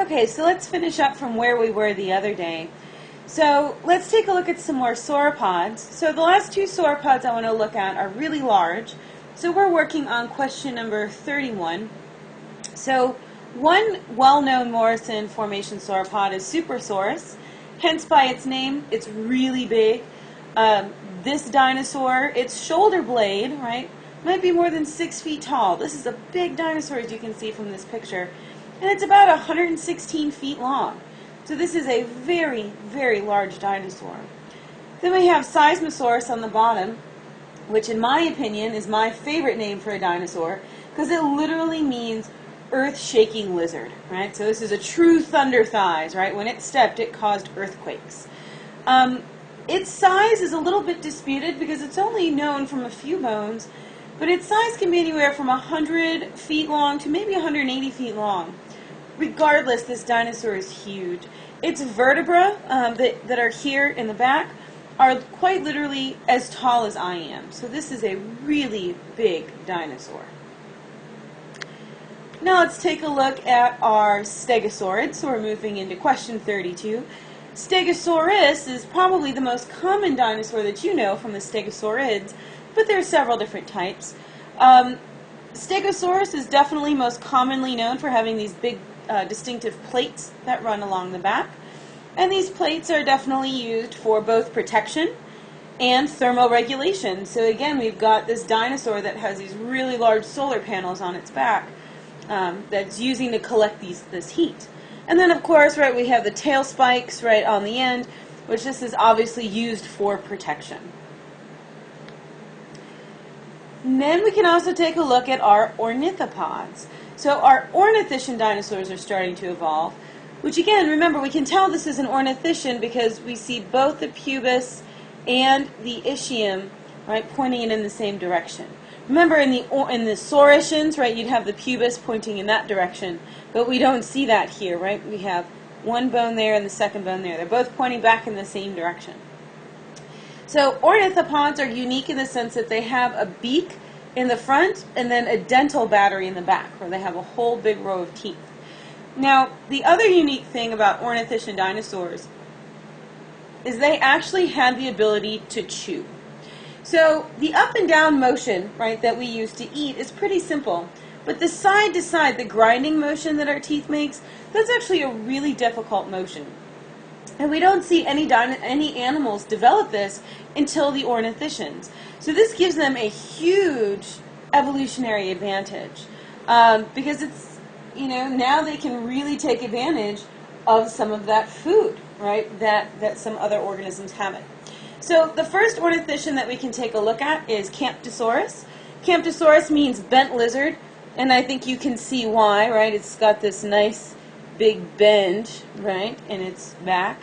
Okay, so let's finish up from where we were the other day. So let's take a look at some more sauropods. So the last two sauropods I want to look at are really large. So we're working on question number 31. So one well-known Morrison Formation sauropod is Supersaurus. Hence by its name, it's really big. This dinosaur, its shoulder blade, right, might be more than 6 feet tall. This is a big dinosaur, as you can see from this picture. And it's about 116 feet long. So this is a very, very large dinosaur. Then we have Seismosaurus on the bottom, which in my opinion is my favorite name for a dinosaur, because it literally means earth-shaking lizard, right? So this is a true thunder thighs, right? When it stepped, it caused earthquakes. Its size is a little bit disputed because it's only known from a few bones, but its size can be anywhere from 100 feet long to maybe 180 feet long. Regardless, this dinosaur is huge. Its vertebrae that are here in the back are quite literally as tall as I am. So this is a really big dinosaur. Now let's take a look at our Stegosaurids. So we're moving into question 32. Stegosaurus is probably the most common dinosaur that you know from the Stegosaurids, but there are several different types. Stegosaurus is definitely most commonly known for having these big distinctive plates that run along the back. And these plates are definitely used for both protection and thermal regulation. So again, we've got this dinosaur that has these really large solar panels on its back that's using to collect this heat. And then of course, right, we have the tail spikes right on the end, which this is obviously used for protection. And then we can also take a look at our ornithopods. So our ornithischian dinosaurs are starting to evolve, which again, remember, we can tell this is an ornithischian because we see both the pubis and the ischium, right, pointing in the same direction. Remember, in the saurischians, right, you'd have the pubis pointing in that direction, but we don't see that here, right? We have one bone there and the second bone there. They're both pointing back in the same direction. So ornithopods are unique in the sense that they have a beak in the front and then a dental battery in the back, where they have a whole big row of teeth. Now, the other unique thing about ornithischian dinosaurs is they actually had the ability to chew. So the up and down motion, right, that we use to eat is pretty simple, but the side to side, the grinding motion that our teeth makes, that's actually a really difficult motion. And we don't see any animals develop this until the ornithischians. So this gives them a huge evolutionary advantage because it's, you know, now they can really take advantage of some of that food, right, that some other organisms haven't. So the first ornithischian that we can take a look at is Camptosaurus. Camptosaurus means bent lizard, and I think you can see why, right? It's got this nice big bend, right, in its back.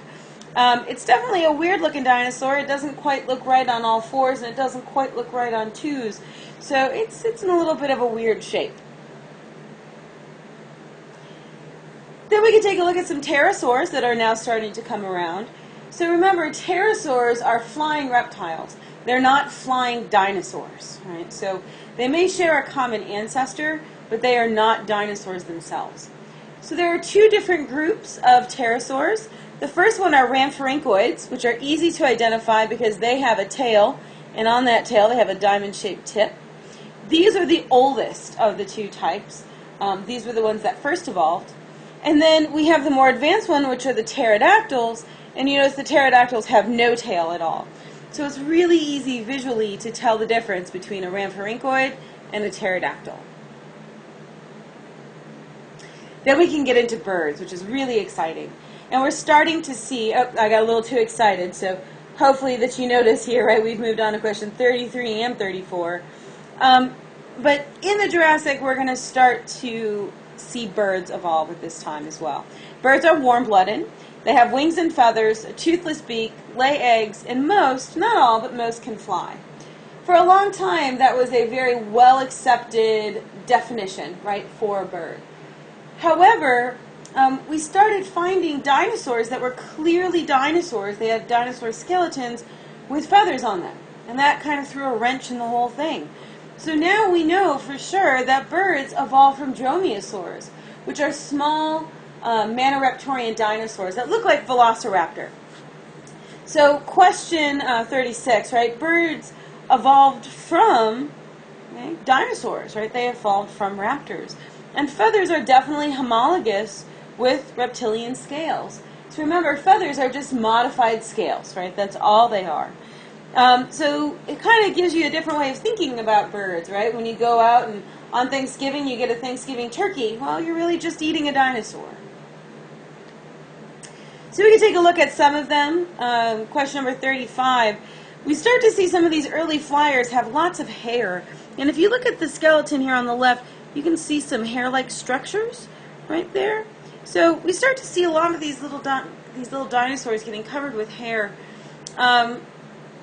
It's definitely a weird looking dinosaur. It doesn't quite look right on all fours, and it doesn't quite look right on twos. So it's in a little bit of a weird shape. Then we can take a look at some pterosaurs that are now starting to come around. So remember, pterosaurs are flying reptiles. They're not flying dinosaurs, right? So they may share a common ancestor, but they are not dinosaurs themselves. So there are two different groups of pterosaurs. The first one are rhamphorhynchoids, which are easy to identify because they have a tail, and on that tail they have a diamond-shaped tip. These are the oldest of the two types. These were the ones that first evolved. And then we have the more advanced one, which are the pterodactyls, and you notice the pterodactyls have no tail at all. So it's really easy visually to tell the difference between a rhamphorhynchoid and a pterodactyl. Then we can get into birds, which is really exciting. And we're starting to see, oh, I got a little too excited, so hopefully that you notice here, right, we've moved on to question 33 and 34. But in the Jurassic, we're going to start to see birds evolve at this time as well. Birds are warm-blooded. They have wings and feathers, a toothless beak, lay eggs, and most, not all, but most can fly. For a long time, that was a very well-accepted definition, right, for a bird. However, we started finding dinosaurs that were clearly dinosaurs. They had dinosaur skeletons with feathers on them, and that kind of threw a wrench in the whole thing. So now we know for sure that birds evolved from dromaeosaurs, which are small, Maniraptorian dinosaurs that look like Velociraptor. So question 36, right? Birds evolved from dinosaurs, right? They evolved from raptors. And feathers are definitely homologous with reptilian scales. So remember, feathers are just modified scales, right? That's all they are. So it kind of gives you a different way of thinking about birds, right? When you go out and on Thanksgiving you get a Thanksgiving turkey, well, you're really just eating a dinosaur. So we can take a look at some of them. Question number 35. We start to see some of these early flyers have lots of hair. And if you look at the skeleton here on the left, you can see some hair-like structures right there. So we start to see a lot of these little dinosaurs getting covered with hair. And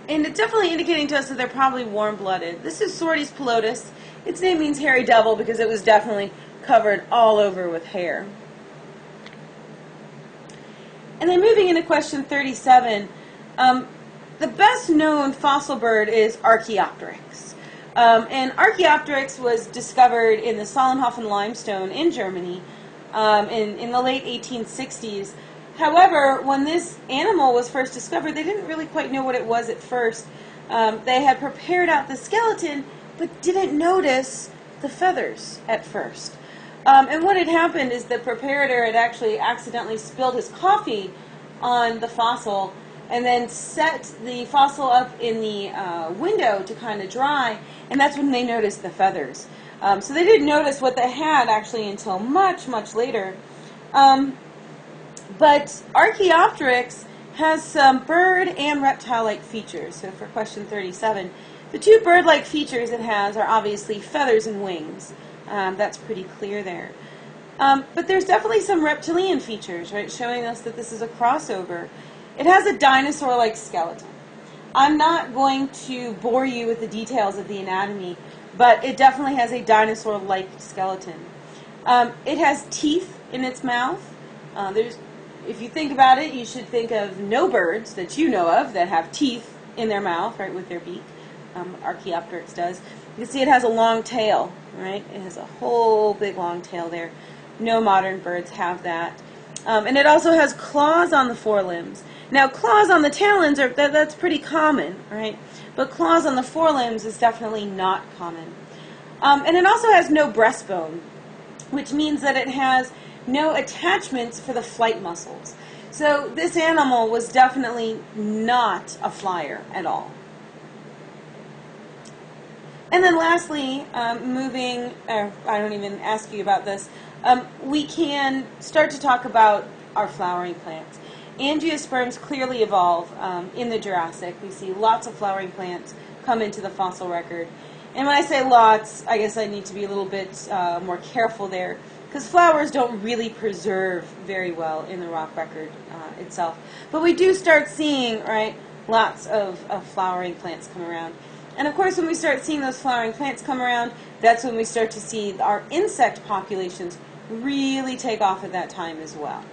it's definitely indicating to us that they're probably warm-blooded. This is Sortes pilotus. Its name means hairy devil because it was definitely covered all over with hair. And then moving into question 37, the best known fossil bird is Archaeopteryx. And Archaeopteryx was discovered in the Solnhofen limestone in Germany in the late 1860s. However, when this animal was first discovered, they didn't really quite know what it was at first. They had prepared out the skeleton, but didn't notice the feathers at first. And what had happened is the preparator had actually accidentally spilled his coffee on the fossil and then set the fossil up in the window to kind of dry, and that's when they noticed the feathers. So they didn't notice what they had actually until much, much later. But Archaeopteryx has some bird and reptile-like features. So for question 37, the two bird-like features it has are obviously feathers and wings. That's pretty clear there. But there's definitely some reptilian features, right, showing us that this is a crossover. It has a dinosaur-like skeleton. I'm not going to bore you with the details of the anatomy, but it definitely has a dinosaur-like skeleton. It has teeth in its mouth. If you think about it, you should think of no birds that you know of that have teeth in their mouth, right, with their beak. Archaeopteryx does. You can see it has a long tail, right? It has a whole big long tail there. No modern birds have that. And it also has claws on the forelimbs. Now, claws on the talons, that's pretty common, right? But claws on the forelimbs is definitely not common. And it also has no breastbone, which means that it has no attachments for the flight muscles. So this animal was definitely not a flyer at all. And then lastly, I don't even ask you about this, we can start to talk about our flowering plants. Angiosperms clearly evolve in the Jurassic. We see lots of flowering plants come into the fossil record. And when I say lots, I guess I need to be a little bit more careful there, because flowers don't really preserve very well in the rock record itself. But we do start seeing, right, lots of flowering plants come around. And of course, when we start seeing those flowering plants come around, that's when we start to see our insect populations really take off at that time as well.